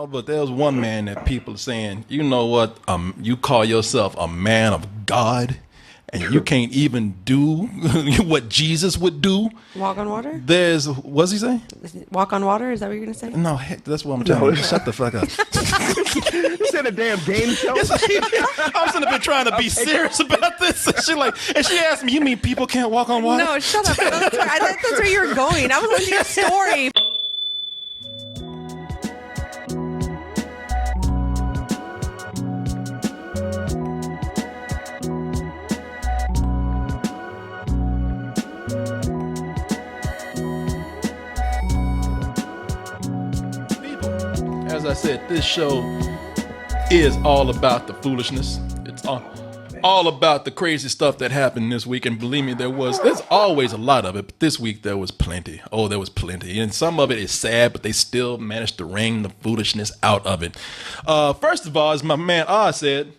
Oh, but there was one man that people are saying, you know what? You call yourself a man of God, and you can't even do what Jesus would do. Walk on water? What's he say? Walk on water? Is that what you're going to say? No, heck, that's what I'm telling you. Shut the fuck up. You said a damn game show? I'm sitting up here trying to be serious about this. And she asked me, you mean people can't walk on water? No, shut up. I thought that's where you were going. I was listening to your story. As I said, this show is all about the foolishness. It's all about the crazy stuff that happened this week. And believe me, there's always a lot of it. But this week, there was plenty. Oh, there was plenty. And some of it is sad, but they still managed to wring the foolishness out of it. First of all, as my man Oz said,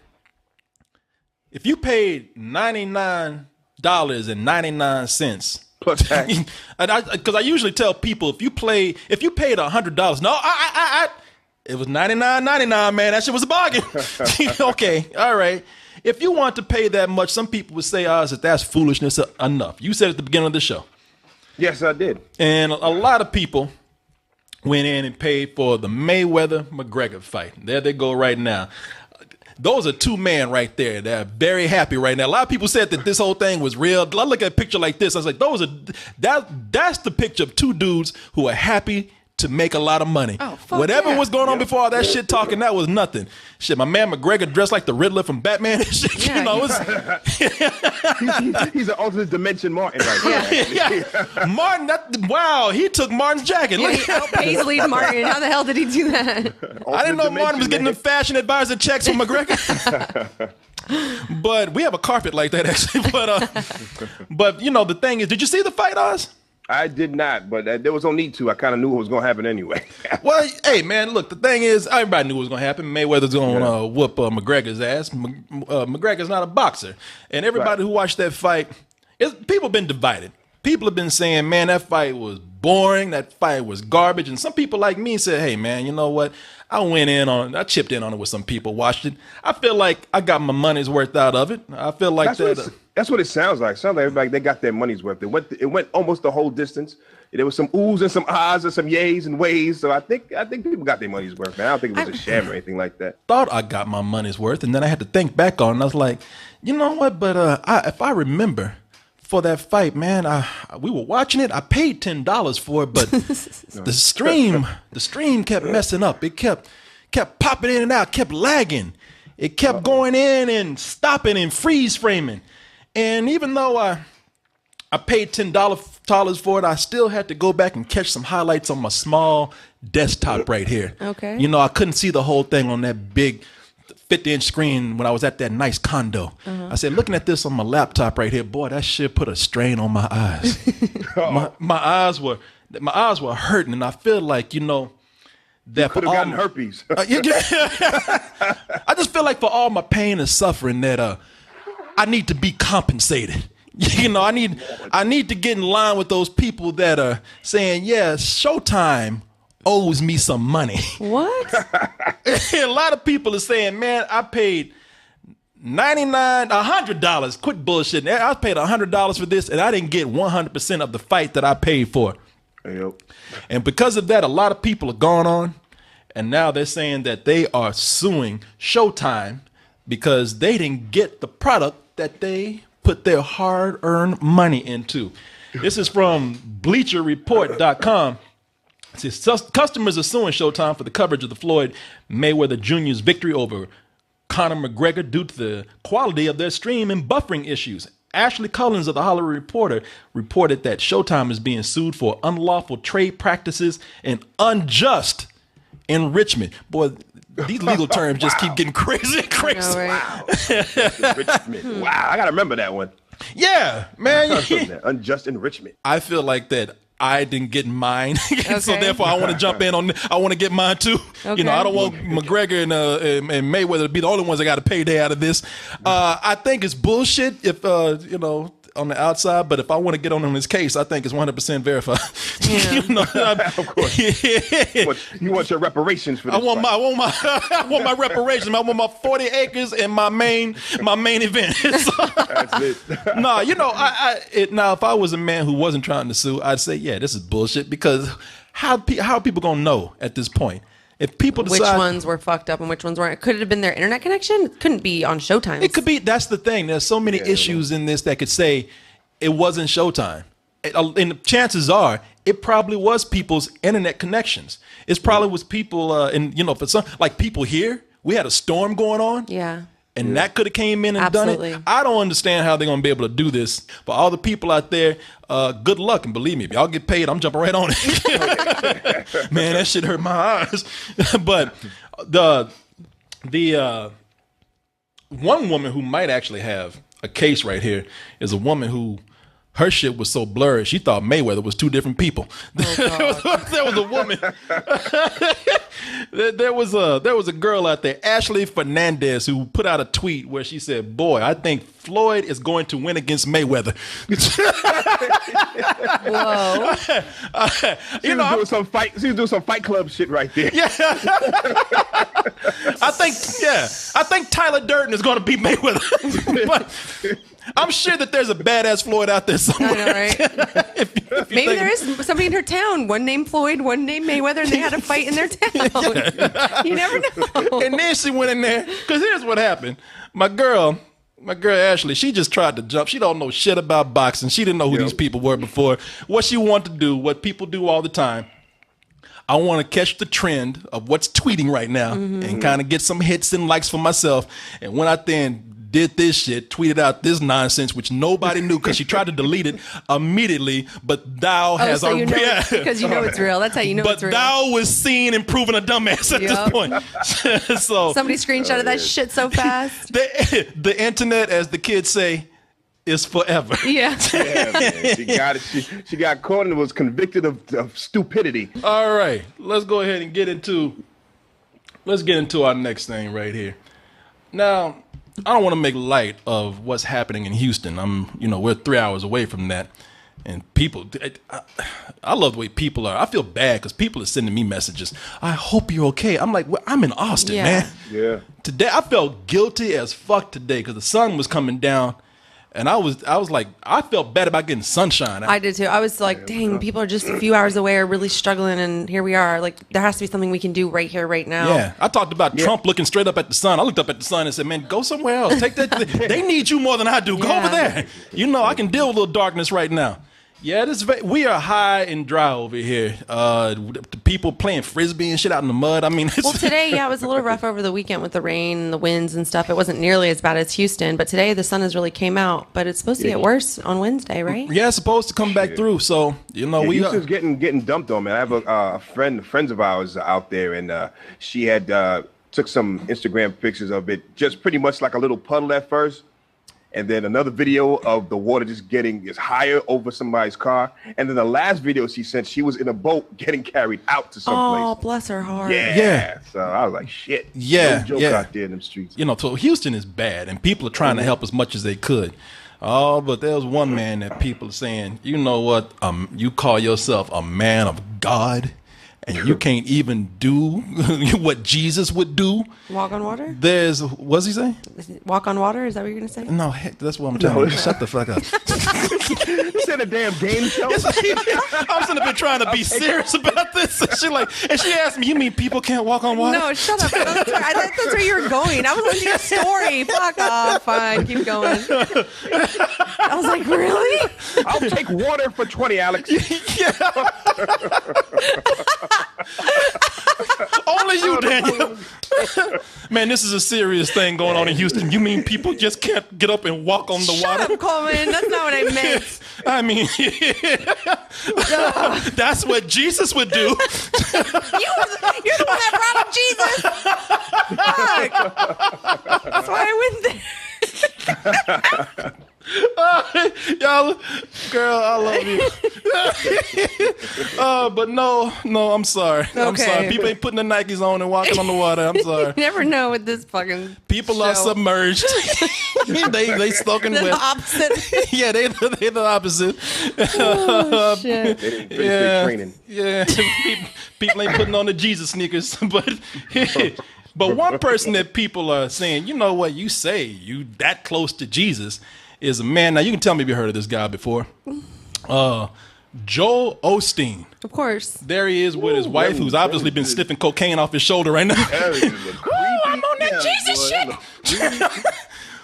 if you paid $99.99 plus tax, because I usually tell people if you paid $100, it was $99.99, man. That shit was a bargain. Okay, all right. If you want to pay that much, some people would say, that's foolishness enough. You said at the beginning of the show. Yes, I did. And a lot of people went in and paid for the Mayweather-McGregor fight. There they go right now. Those are two men right there. They're very happy right now. A lot of people said that this whole thing was real. I look at a picture like this. I was like, that's the picture of two dudes who are happy to make a lot of money. Oh, fuck whatever yeah. was going on before all that shit talking, that was nothing. Shit, my man McGregor dressed like the Riddler from Batman and shit. Yeah, you know, he's an alternate dimension Martin right now. yeah. Martin, he took Martin's jacket. Yeah, he outpays Lee Martin. How the hell did he do that? I didn't know Martin was getting the fashion advisor checks from McGregor. But we have a carpet like that, actually. But you know, the thing is, did you see the fight, Oz? I did not, but there was no need to. I kind of knew what was going to happen anyway. Well, hey, man, look, the thing is, everybody knew what was going to happen. Mayweather's going to whoop McGregor's ass. McGregor's not a boxer. And everybody who watched that fight, people have been divided. People have been saying, man, that fight was boring. That fight was garbage. And some people like me said, hey, man, you know what? I chipped in on it with some people, watched it. I feel like I got my money's worth out of it. I feel like that's what it sounds like. Sounds like everybody, they got their money's worth. It went almost the whole distance. There was some oohs and some ahs and some yays and ways. So I think people got their money's worth, man. I don't think it was a sham or anything like that. Thought I got my money's worth, and then I had to think back on it. And I was like, you know what? But if I remember for that fight, man, we were watching it. I paid $10 for it, but the stream kept messing up. It kept popping in and out, kept lagging. It kept going in and stopping and freeze framing. And even though I paid $10 for it, I still had to go back and catch some highlights on my small desktop right here. Okay. You know, I couldn't see the whole thing on that big 50-inch screen when I was at that nice condo. I said, looking at this on my laptop right here, boy, that shit put a strain on my eyes. my eyes were hurting, and I feel like, you know, that could have gotten herpes. I just feel like for all my pain and suffering that I need to be compensated. You know, I need to get in line with those people that are saying, yeah, Showtime owes me some money. What? A lot of people are saying, man, I paid $100. Quit bullshitting. I paid $100 for this, and I didn't get 100% of the fight that I paid for. Yep. And because of that, a lot of people are gone on, and now they're saying that they are suing Showtime because they didn't get the product that they put their hard-earned money into. This is from BleacherReport.com. It says customers are suing Showtime for the coverage of the Flord Mayweather Jr.'s victory over Conor McGregor due to the quality of their stream and buffering issues. Ashley Collins of the Hollywood Reporter reported that Showtime is being sued for unlawful trade practices and unjust enrichment. Boy, these legal terms just keep getting crazy and crazy. Wow. Enrichment. Wow, I gotta remember that one. Yeah, man. Unjust enrichment. I feel like that I didn't get mine, Okay. so therefore I want to jump in on. I want to get mine too. Okay. You know, I don't want McGregor and Mayweather to be the only ones that got a payday out of this. I think it's bullshit. If you know, on the outside, but if I want to get on his case, I think it's 100% verified. You know, of course. You want your reparations for this? I want my reparations. I want my 40 acres and my main event. That's it. No, you know, now if I was a man who wasn't trying to sue, I'd say, yeah, this is bullshit, because how are people gonna know at this point? If people decide which ones were fucked up and which ones weren't, could it have been their internet connection? It couldn't be on Showtime. It could be. That's the thing. There's so many issues in this that could say it wasn't Showtime. And chances are it probably was people's internet connections. It probably was people, and you know, for some, like people here, we had a storm going on. Yeah. And that could have came in and done it. I don't understand how they're going to be able to do this. For all the people out there, good luck. And believe me, if y'all get paid, I'm jumping right on it. Man, that shit hurt my eyes. But the one woman who might actually have a case right here is a woman who, her shit was so blurry, she thought Mayweather was two different people. Oh, there was a woman. there was a girl out there, Ashley Fernandez, who put out a tweet where she said, "Boy, I think Floyd is going to win against Mayweather." Whoa. She was doing some fight club shit right there. Yeah. I think Tyler Durden is going to beat Mayweather. But I'm sure that there's a badass Floyd out there somewhere. I know, right? if Maybe there is somebody in her town, one named Floyd, one named Mayweather, and they had a fight in their town. You never know. And then she went in there, because here's what happened. My girl Ashley, she just tried to jump. She don't know shit about boxing. She didn't know who these people were before. What she wanted to do, what people do all the time, I want to catch the trend of what's tweeting right now and kind of get some hits and likes for myself. And when I then did this shit, tweeted out this nonsense, which nobody knew, because she tried to delete it immediately, but thou has so because you know it's real. That's how you know it's real. But thou was seen and proven a dumbass at this point. So somebody screenshotted that shit so fast. The internet, as the kids say, is forever. Yeah. Man. She got it. She got caught and was convicted of stupidity. All right, let's go ahead and get into our next thing right here. Now, I don't want to make light of what's happening in Houston. We're 3 hours away from that, and people, I love the way people are. I feel bad because people are sending me messages. I hope you're okay. I'm like, well, I'm in Austin, man. Yeah. Today, I felt guilty as fuck today because the sun was coming down. And I was like, I felt bad about getting sunshine. I did too. I was like, dang, people are just a few hours away, are really struggling, and here we are. Like, there has to be something we can do right here, right now. Yeah, I talked about Trump looking straight up at the sun. I looked up at the sun and said, man, go somewhere else. Take that. They need you more than I do. Go over there. You know, I can deal with a little darkness right now. Yeah, we are high and dry over here. The people playing frisbee and shit out in the mud. I mean, well, today, it was a little rough over the weekend with the rain and the winds and stuff. It wasn't nearly as bad as Houston, but today the sun has really came out. But it's supposed to get worse on Wednesday, right? Yeah, it's supposed to come back through. So Houston's getting dumped on, man. I have a friends of ours out there, and she had took some Instagram pictures of it, just pretty much like a little puddle at first. And then another video of the water just getting higher over somebody's car. And then the last video she sent, she was in a boat getting carried out to someplace. Oh, bless her heart. Yeah. So I was like, shit. Yeah. No joke out there in them streets. So Houston is bad, and people are trying to help as much as they could. Oh, but there was one man that people are saying, you know what? You call yourself a man of God, and you can't even do what Jesus would do. Walk on water? What's he say? Walk on water? Is that what you're going to say? No, heck, that's what I'm telling you. Shut the fuck up. This ain't a damn game show. I'm sitting up trying to be serious about this. And she asked me, you mean people can't walk on water? No, shut up. I thought that's where you were going. I was listening to a story. Fuck off. Fine, keep going. I was like, really? I'll take water for 20, Alex. Yeah. Only you, Daniel. Man, this is a serious thing going on in Houston. You mean people just can't get up and walk on the water? Shut up, Coleman. That's not what I meant. I mean, that's what Jesus would do. You're the one that brought up Jesus. Fuck. That's why I went there. Y'all, girl, I love you. But no, I'm sorry. I'm sorry. People ain't putting the Nikes on and walking on the water. I'm sorry. You never know with this fucking People are submerged. they soaking wet. The opposite. Yeah, they're the opposite. Oh, shit. They didn't training. Yeah, people ain't putting on the Jesus sneakers, but one person that people are saying, you know what, you say you that close to Jesus is a man. Now you can tell me if you heard of this guy before. Joel Osteen. Of course. There he is with his wife, who's obviously been sniffing cocaine off his shoulder right now. I'm on that Jesus shit.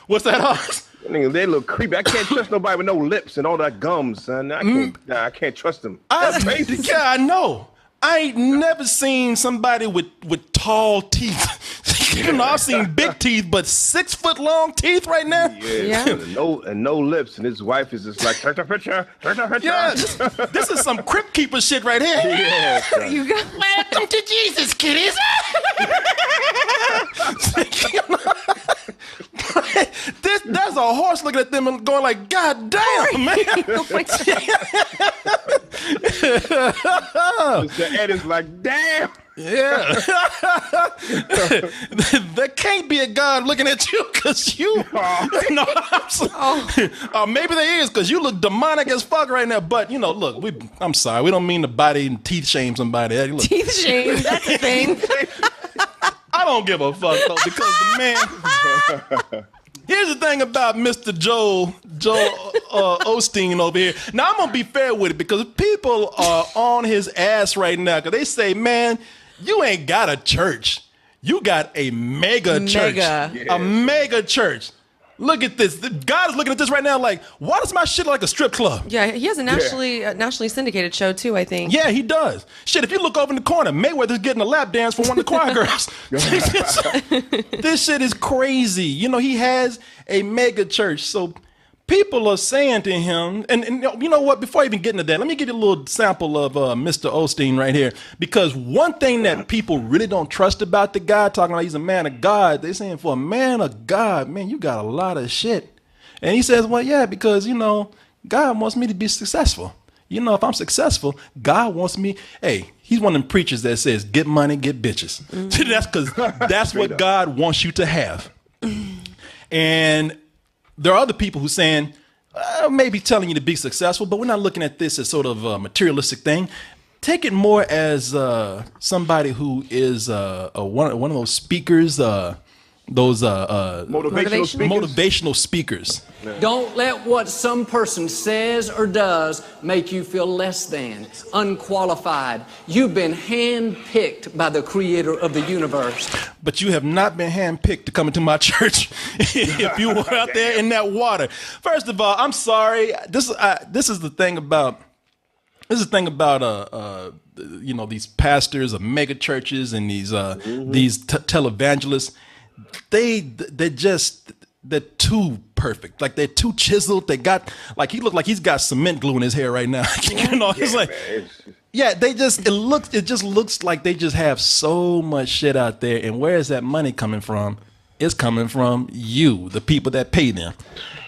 What's that, Oz? They look creepy. I can't trust nobody with no lips and all that gum, son. I can't trust them. Yeah, I know. I ain't never seen somebody with tall teeth. You know, I've seen big teeth, but 6 foot long teeth right now. Yeah. And no lips, and his wife is just like, take the picture. Yeah, this is some crypt keeper shit right here. Yeah, You got welcome to Jesus, kiddies. There's a horse looking at them and going like, God damn, man. Mr. Ed is like, damn. Yeah. There can't be a God looking at you because you. No, maybe there is because you look demonic as fuck right now. But, you know, look, I'm sorry. We don't mean to body and teeth shame somebody. Hey, look. teeth shame. That's a thing. I don't give a fuck, though, because the man. Here's the thing about Mr. Joel Osteen over here. Now, I'm going to be fair with it because people are on his ass right now because they say, man, you ain't got a church. You got a mega church. A mega church. Look at this. God is looking at this right now like, why does my shit look like a strip club? Yeah, he has a nationally syndicated show, too, I think. Yeah, he does. Shit, if you look over in the corner, Mayweather's getting a lap dance from one of the choir girls. This shit is crazy. You know, he has a mega church. So people are saying to him, and you know what, before I even get into that, let me give you a little sample of Mr. Osteen right here. Because one thing that people really don't trust about the guy, talking like he's a man of God, they're saying for a man of God, man, you got a lot of shit. And he says, well, yeah, because, you know, God wants me to be successful. You know, if I'm successful, God wants me. Hey, he's one of them preachers that says, get money, get bitches. Mm-hmm. That's because that's what God wants you to have. And there are other people who saying, maybe telling you to be successful, but we're not looking at this as sort of a materialistic thing. Take it more as somebody who is one of those speakers, motivational speakers. Don't let what some person says or does make you feel less than, unqualified. You've been handpicked by the creator of the universe. But you have not been handpicked to come into my church if you were out there in that water. First of all, I'm sorry. This is the thing about you know, these pastors of mega churches and these televangelists. They're too perfect. Like they're too chiseled. They got like he looked like he's got cement glue in his hair right now. You know, it's like it just looks like they just have so much shit out there. And where is that money coming from? It's coming from you, the people that pay them.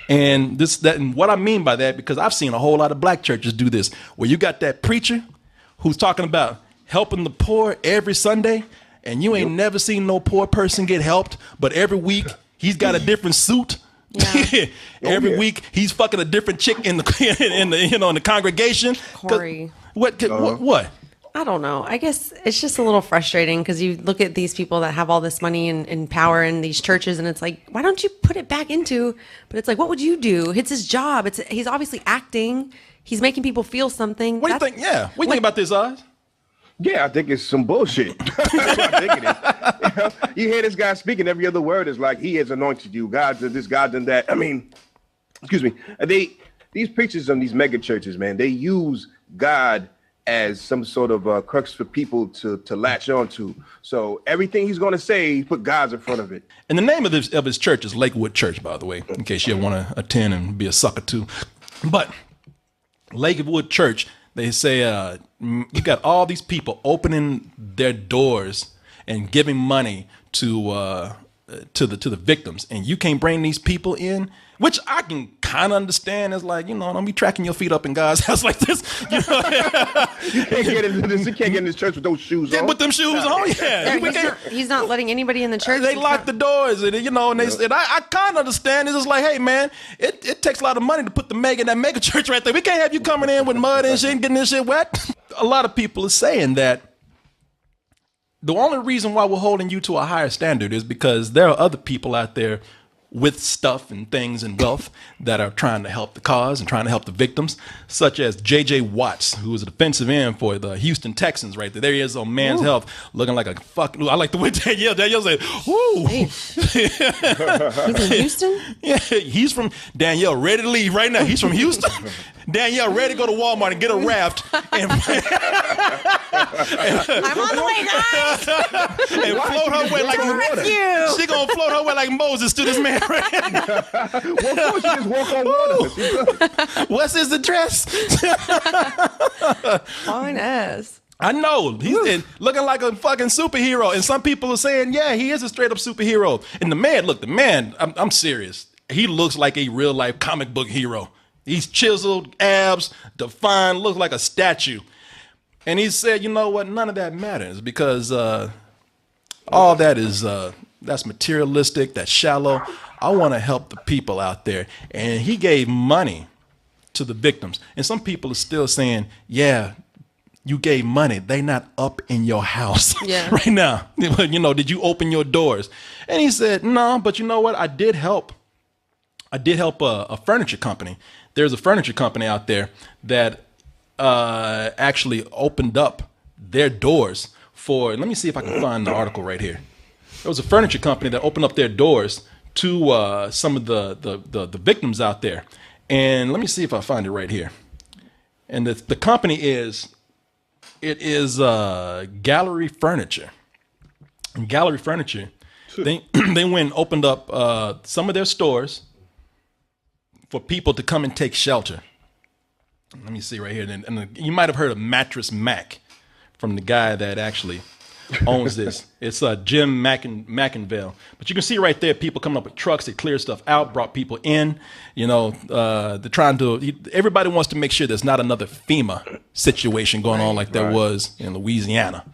And and what I mean by that, because I've seen a whole lot of black churches do this, where you got that preacher who's talking about helping the poor every Sunday. And you ain't never seen no poor person get helped, but every week he's got a different suit. Yeah. Every week he's fucking a different chick in the congregation. Corey. What? I don't know. I guess it's just a little frustrating because you look at these people that have all this money and power in these churches, and it's like, why don't you put it back into? But it's like, what would you do? It's his job. He's obviously acting. He's making people feel something. What do you think? Yeah. What do you think about this, Oz? Yeah, I think it's some bullshit. That's what I think it is. You know, you hear this guy speaking, every other word is like, he has anointed you. God did this, God did that. I mean, excuse me. These preachers of these mega churches, man, they use God as some sort of crux for people to latch on to. So everything he's going to say, he put God's in front of it. And the name of his church is Lakewood Church, by the way, in case you ever want to attend and be a sucker too. But Lakewood Church, they say you got all these people opening their doors and giving money to to the victims, and you can't bring these people in, which I can kind of understand. Is like, don't be tracking your feet up in God's house like this. You can't get into this. You can't get in this church with those shoes on. With them shoes on, He's not letting anybody in the church. They lock the doors, and and they said, I kind of understand. It's just like, hey man, it takes a lot of money to put the mega in that mega church right there. We can't have you coming in with mud and shit and getting this shit wet. A lot of people are saying that the only reason why we're holding you to a higher standard is because there are other people out there with stuff and things and wealth that are trying to help the cause and trying to help the victims, such as J.J. Watts, who is a defensive end for the Houston Texans right there. There he is on Man's Health, looking like a fucking... I like the way Danielle said, woo! He's in Houston? Yeah, he's from... Danielle, ready to leave right now. He's from Houston. Danielle, ready to go to Walmart and get a raft. And I'm on the way, guys! and float her way like... She gonna float her way like Moses to this man. Well, just walk on water. What's his address? Fine ass. I know. He's looking like a fucking superhero. And some people are saying, yeah, he is a straight up superhero. And the man, I'm serious. He looks like a real life comic book hero. He's chiseled, abs, defined, looks like a statue. And he said, you know what? None of that matters because all that is... that's materialistic, that's shallow. I want to help the people out there. And he gave money to the victims. And some people are still saying, yeah, you gave money. They not up in your house right now. Did you open your doors? And he said, no, but you know what? I did help a furniture company. There's a furniture company out there that actually opened up their doors for, let me see if I can find the article right here. There was a furniture company that opened up their doors to some of the victims out there. And let me see if I find it right here. And the company is Gallery Furniture. And Gallery Furniture, they went and opened up some of their stores for people to come and take shelter. Let me see right here. And you might have heard of Mattress Mac from the guy that actually owns this. It's Jim McInville. But you can see right there, people coming up with trucks. They clear stuff out, brought people in. They're trying to. Everybody wants to make sure there's not another FEMA situation going on like there was in Louisiana.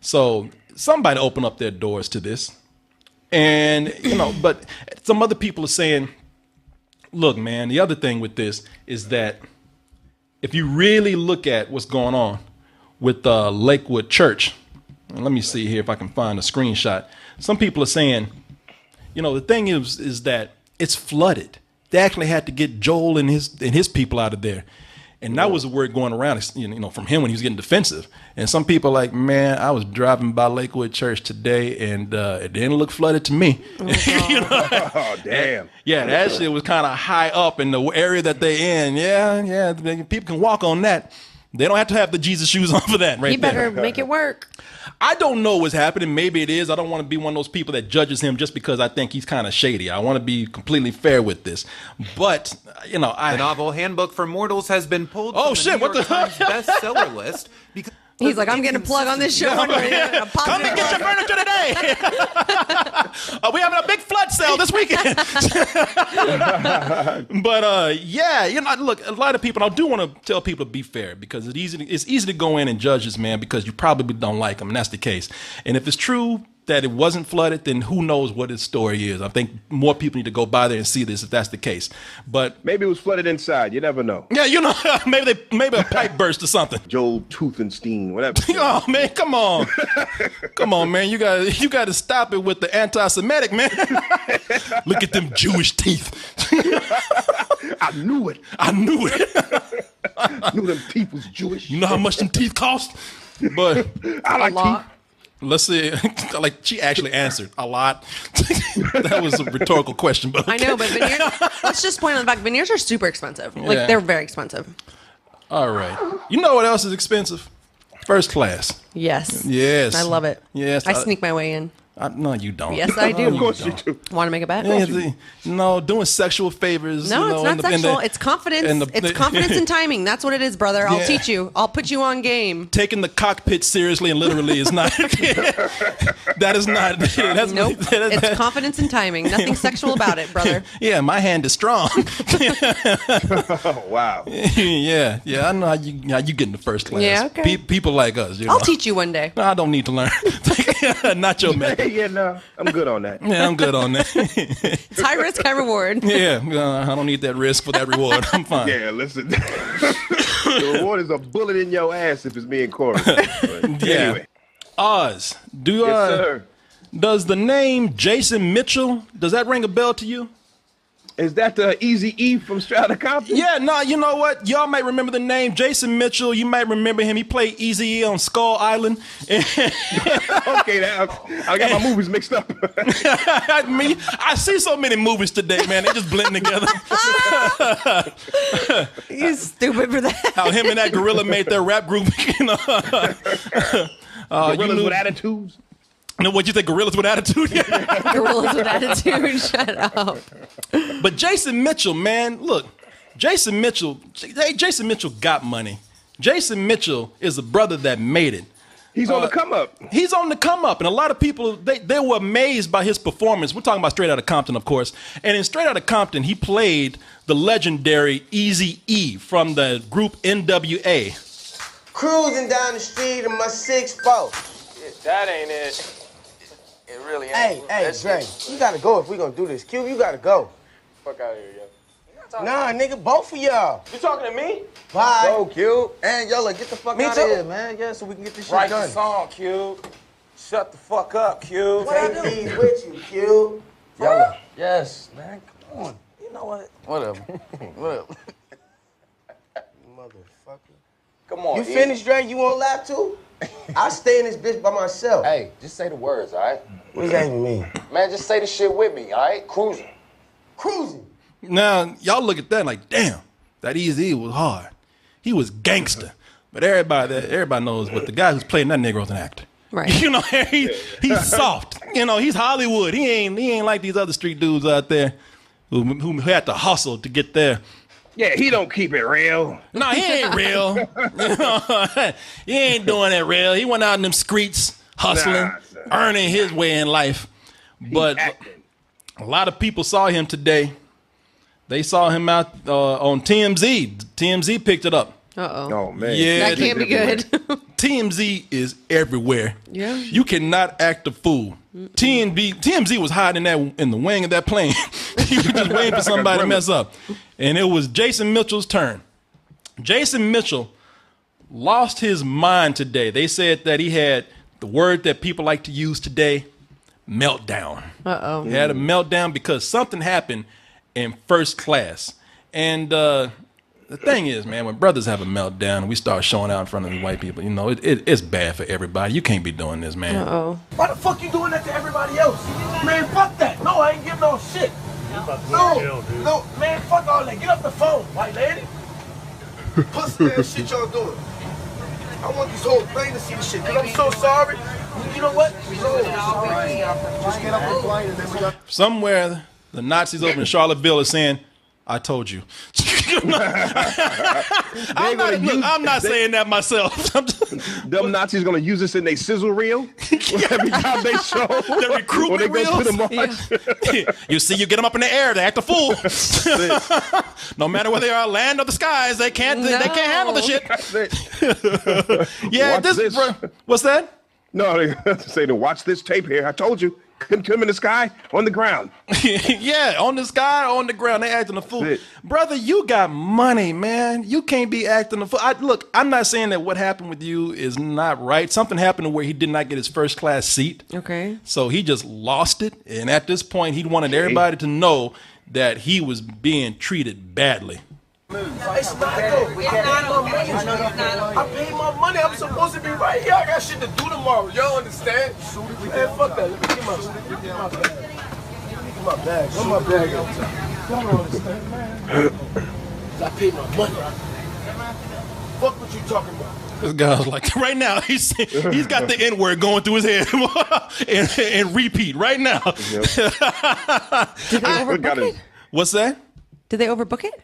So somebody opened up their doors to this, and but some other people are saying, "Look, man. The other thing with this is that if you really look at what's going on with Lakewood Church." Let me see here if I can find a screenshot. Some people are saying, the thing is that it's flooded. They actually had to get Joel and his people out of there. And that was a word going around, from him when he was getting defensive. And some people are like, man, I was driving by Lakewood Church today and it didn't look flooded to me. Oh, damn. Yeah, that shit was kind of high up in the area that they in. Yeah, people can walk on that. They don't have to have the Jesus shoes on for that right there. He better make it work. I don't know what's happening. Maybe it is. I don't want to be one of those people that judges him just because I think he's kind of shady. I want to be completely fair with this. But, the novel Handbook for Mortals has been pulled from the New York Times bestseller list because he's like, I'm getting a plug on this show. Come and get your furniture today. We're having a big flood sale this weekend. But look, a lot of people. And I do want to tell people to be fair because it's easy to go in and judge this man because you probably don't like him, and that's the case. And if it's true that it wasn't flooded, then who knows what his story is. I think more people need to go by there and see this if that's the case. But maybe it was flooded inside. You never know. Yeah, maybe a pipe burst or something. Joel Toothenstein, whatever. Oh man, come on, man. You got to stop it with the anti-Semitic, man. Look at them Jewish teeth. I knew it. I knew them teeth was Jewish. You know how much them teeth cost? But I like teeth. Let's see. Like she actually answered a lot. That was a rhetorical question, but okay. I know. But veneers. Let's just point on the fact veneers are super expensive. Like they're very expensive. All right. You know what else is expensive? First class. Yes. Yes. I love it. Yes. I sneak my way in. No, you don't. Yes, I do. Of course you do. Want to make a bet? No, doing sexual favors. No, you know, it's not sexual. It's confidence. It's confidence and timing. That's what it is, brother. I'll teach you. I'll put you on game. Taking the cockpit seriously and literally is not. That is not. That's nope. It's confidence and timing. Nothing sexual about it, brother. Yeah, my hand is strong. Oh, wow. Yeah. I know how you get in the first class. Yeah, okay. People like us. You know? I'll teach you one day. No, I don't need to learn. Not your method. Yeah, no, I'm good on that. Yeah, I'm good on that. It's high risk, high reward. Yeah, I don't need that risk for that reward. I'm fine. Yeah, listen. The reward is a bullet in your ass if it's me and Corey. Anyway. Oz, Yes, sir. does the name Jason Mitchell, does that ring a bell to you? Is that the Eazy E from Straight Outta Compton? Yeah, no, you know what? Y'all might remember the name Jason Mitchell. You might remember him. He played Eazy E on Skull Island. Okay, now I got my movies mixed up. I see so many movies today, man. They just blend together. He's stupid for that. How him and that gorilla made their rap group. You know? Gorillas with attitudes. You know what you think? Gorillas with attitude? Gorillas with attitude. Shut up. But Jason Mitchell, man, look, Jason Mitchell got money. Jason Mitchell is a brother that made it. He's on the come up. He's on the come up, and a lot of people they were amazed by his performance. We're talking about Straight Outta Compton, of course. And in Straight Outta Compton, he played the legendary Eazy E from the group NWA. Cruising down the street in my 6'4". That ain't it. It really ain't. Hey, Dre, you gotta go if we gonna do this. Q, you gotta go. Fuck out of here, yo. Nah, nigga, both of y'all. You talking to me? Bye. Go, Q. And Yola, get the fuck Me out too. of here, man. Yeah, so we can get this shit Write done. the Song, Q. Shut the fuck up, Q. Take these with you, Q. Yola. Yes, man. Come on. You know what? Whatever. Whatever. Motherfucker. Come on. You finished, Dre? You want to laugh too? I stay in this bitch by myself. Hey, just say the words, all right? What does that even mean? Man, just say the shit with me, all right? Cruising. Cruising. Now, y'all look at that like, damn, that Eazy E was hard. He was gangster. But everybody knows, but the guy who's playing that nigga was an actor. Right. You know, he's soft. You know, he's Hollywood. He ain't like these other street dudes out there who had to hustle to get there. Yeah, he don't keep it real. No, he ain't real. You know, he ain't doing it real. He went out in them streets hustling, earning his way in life. But a lot of people saw him today. They saw him out on TMZ. TMZ picked it up. Uh-oh. Oh, man. Yeah, That can't be good. TMZ is everywhere. Yeah. You cannot act a fool. TMZ was hiding in the wing of that plane. He was just waiting for somebody to mess up. And it was Jason Mitchell's turn. Jason Mitchell lost his mind today. They said that he had the word that people like to use today, meltdown. Uh-oh. He had a meltdown because something happened in first class. And the thing is, man, when brothers have a meltdown and we start showing out in front of the white people, you know, it's bad for everybody. You can't be doing this, man. Uh-oh. Why the fuck you doing that to everybody else? Man, fuck that. No, I ain't giving no shit. No, man, fuck all that. Get off the phone, white lady. Pussy ass shit y'all doing. I want this whole thing to see the shit, because I'm so sorry. You know what? Just get up and play, and then we got... Somewhere, the Nazis over in Charlottesville are saying, I told you. I'm not saying that myself. Them Nazis gonna use this in their sizzle reel every time they show. The recruitment when they go to the reels. march. You see, you get them up in the air, they act a fool. No matter whether they are land or the skies, they can't handle the shit. Yeah, Watch this. What's that? No, they say to watch this tape here. I told you. Couldn't come in the sky, on the ground. Yeah, on the sky, on the ground. They acting a fool. Brother, you got money, man. You can't be acting a fool. Look, I'm not saying that what happened with you is not right. Something happened to where he did not get his first class seat. Okay. So he just lost it. And at this point, he wanted everybody to know that he was being treated badly. It's not though. I paid my money. I'm supposed to be right here. I got shit to do tomorrow. Y'all understand? Man, fuck that. Let me get my bag. Get my bag. Where my bag at? Y'all don't understand, man. I paid my money. Fuck what you talking about. This guy's like, right now, he's got the N-word going through his head and repeat right now. Did they overbook it? What's that? Did they overbook it?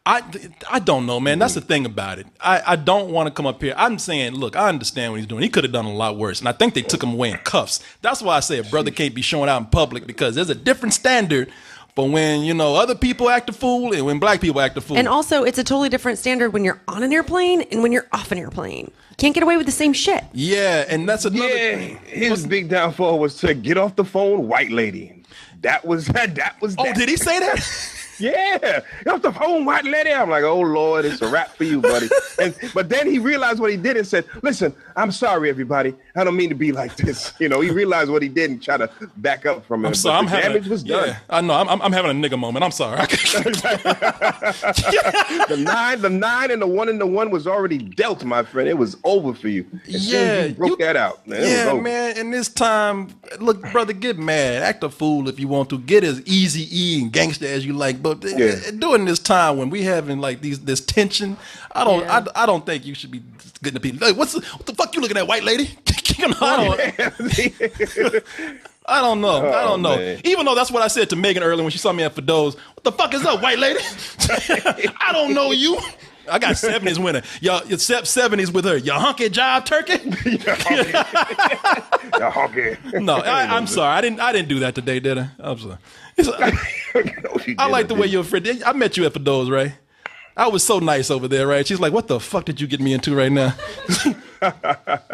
I don't know, man. That's the thing about it. I don't want to come up here. I'm saying, look, I understand what he's doing. He could have done a lot worse. And I think they took him away in cuffs. That's why I say a brother can't be showing out in public, because there's a different standard for when, you know, other people act a fool and when black people act a fool. And also, it's a totally different standard when you're on an airplane and when you're off an airplane. You can't get away with the same shit. Yeah, and that's another thing. His big downfall was to get off the phone, white lady. That was that. Oh, did he say that? Yeah, get off the phone, white lady. I'm like, oh Lord, it's a wrap for you, buddy. But then he realized what he did and said, listen, I'm sorry, everybody. I don't mean to be like this. You know, he realized what he did and tried to back up from it. I'm sorry. But the damage was done. Yeah, I know. I'm having a nigga moment. I'm sorry. The nine and the 1 and the 1 was already dealt, my friend. It was over for you. As soon as you broke that out, man. Yeah, man. And this time, look, brother, get mad. Act a fool if you want to. Get as Eazy E and gangster as you like. But during this time when we having like this tension, I don't think you should be getting the people. Like, what the fuck you looking at, white lady? You know, I don't know. Man. Even though that's what I said to Megan earlier when she saw me at Fado's. What the fuck is up, white lady? I don't know you. I got 70s with her. Y'all, it's 70s with her. You hunky jive turkey? You hunky. No, I'm sorry. I didn't do that today, did I? I'm sorry. I like the way your friend. I met you at Fado's, right? I was so nice over there, right? She's like, "What the fuck did you get me into right now?"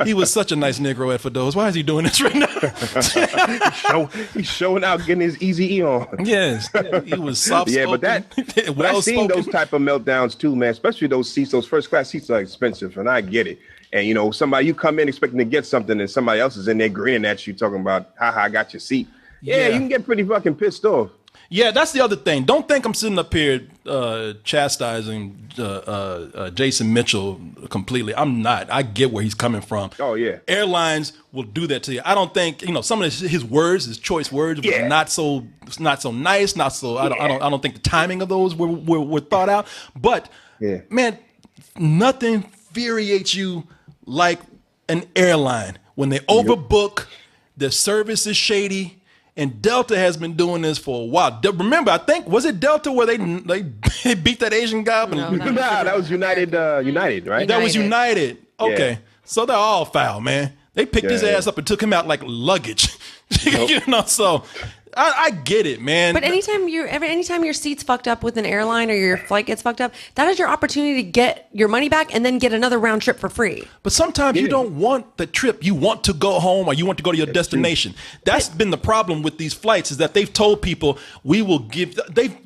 He was such a nice Negro at Fado's. Why is he doing this right now? He's showing out, getting his Eazy E on. Yes, he was soft. Yeah, but I've seen those type of meltdowns too, man. Especially those seats, those first class seats are expensive, and I get it. And you know, you come in expecting to get something, and somebody else is in there grinning at you, talking about, "Haha, I got your seat." Yeah, you can get pretty fucking pissed off. Yeah, that's the other thing. Don't think I'm sitting up here chastising Jason Mitchell completely. I'm not. I get where he's coming from. Oh, yeah. Airlines will do that to you. I don't think, you know, some of his words, his choice words, were not so nice, not so. I don't think the timing of those were thought out. But man, nothing infuriates you like an airline when they overbook, their service is shady. And Delta has been doing this for a while. Remember, I think, was it Delta where they beat that Asian guy up? No, that was United, right? That was United. Okay. Yeah. So they're all foul, man. They picked his ass up and took him out like luggage. You know, so I get it, man. But anytime your seat's fucked up with an airline or your flight gets fucked up, that is your opportunity to get your money back and then get another round trip for free. But sometimes you don't want the trip. You want to go home or you want to go to your destination. That's been the problem with these flights, is that they've told people they've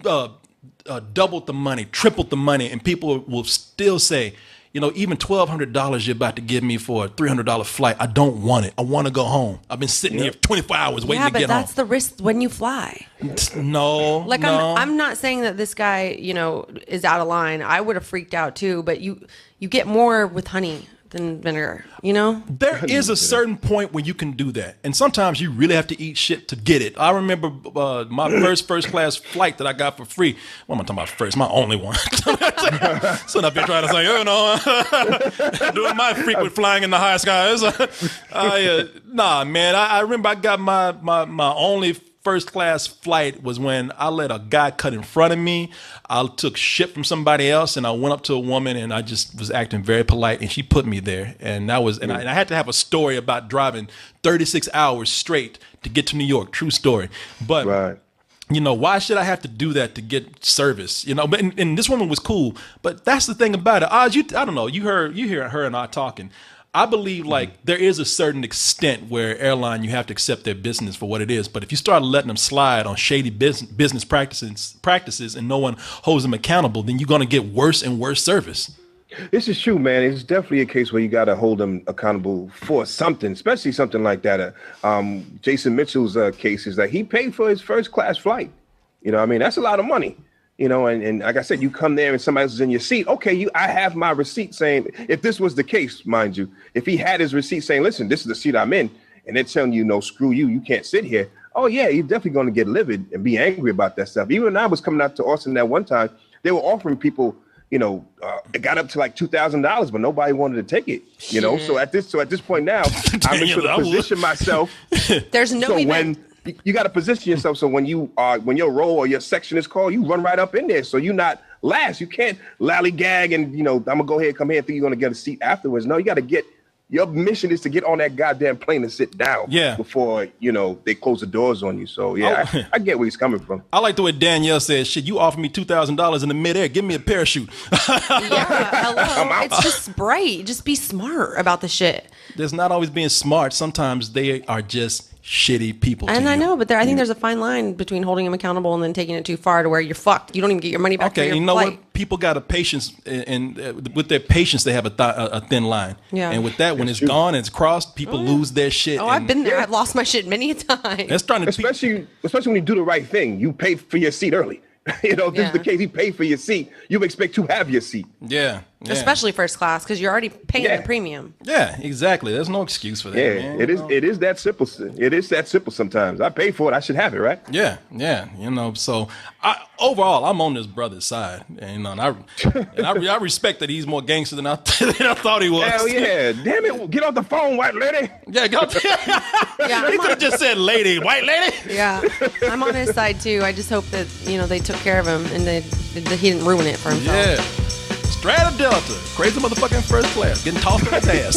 doubled the money, tripled the money, and people will still say, you know, even $1,200 you're about to give me for a $300 flight, I don't want it. I want to go home. I've been sitting here 24 hours waiting to get home. Yeah, but that's the risk when you fly. No. I'm not saying that this guy, you know, is out of line. I would have freaked out too, but you get more with honey than vinegar, you know? There is a certain point where you can do that. And sometimes you really have to eat shit to get it. I remember my first class flight that I got for free. What am I talking about first? My only one. So I've been trying to say, you know, doing my frequent flying in the high skies. Nah, man, I remember I got my only first class flight was when I let a guy cut in front of me. I took shit from somebody else and I went up to a woman and I just was acting very polite and she put me there. And that was, and I had to have a story about driving 36 hours straight to get to New York. True story. But you know, why should I have to do that to get service? You know, but and this woman was cool. But that's the thing about it. I don't know. You hear her and I talking. I believe like there is a certain extent where airline, you have to accept their business for what it is. But if you start letting them slide on shady business practices and no one holds them accountable, then you're going to get worse and worse service. This is true, man. It's definitely a case where you got to hold them accountable for something, especially something like that. Jason Mitchell's case is that he paid for his first class flight. You know what I mean? That's a lot of money. You know, and like I said, you come there and somebody else is in your seat. Okay, I have my receipt saying, if this was the case, mind you, if he had his receipt saying, listen, this is the seat I'm in, and they're telling you, no, screw you, you can't sit here. Oh, yeah, you're definitely going to get livid and be angry about that stuff. Even when I was coming out to Austin that one time, they were offering people, it got up to like $2,000, but nobody wanted to take it. So at this point now, I'm just going to position myself. There's no so event. when you got to position yourself, so when when your role or your section is called, you run right up in there. So you're not last. You can't lollygag and I'm gonna go ahead, come here, and think you're gonna get a seat afterwards. No, you got to get. Your mission is to get on that goddamn plane and sit down before, they close the doors on you. So, I get where he's coming from. I like the way Danielle says, shit, you offer me $2,000 in the midair. Give me a parachute. Hello. It's just bright. Just be smart about the shit. There's not always being smart. Sometimes they are just shitty people. And I know, but I think there's a fine line between holding them accountable and then taking it too far to where you're fucked. You don't even get your money back. Okay, for your you know flight. what? People got a patience, and with their patience, they have a thin line. Yeah. And with that, when it's gone and it's crossed, people lose their shit. Oh, I've been there. I've lost my shit many a time. Especially when you do the right thing. You pay for your seat early. If this is the case, you pay for your seat. You expect to have your seat. Yeah. Especially first class, because you're already paying the premium. Yeah, exactly. There's no excuse for that. Yeah, man. it is that simple. It is that simple sometimes. I pay for it. I should have it, right? Yeah. So overall, I'm on this brother's side, and I respect that he's more gangster than I thought he was. Hell yeah! Damn it! Get off the phone, white lady. Yeah, get off. He could have just said lady, white lady. Yeah, I'm on his side too. I just hope that they took care of him and that he didn't ruin it for himself. Yeah. Straight Outta Delta, crazy motherfucking first class, getting tossed in his ass.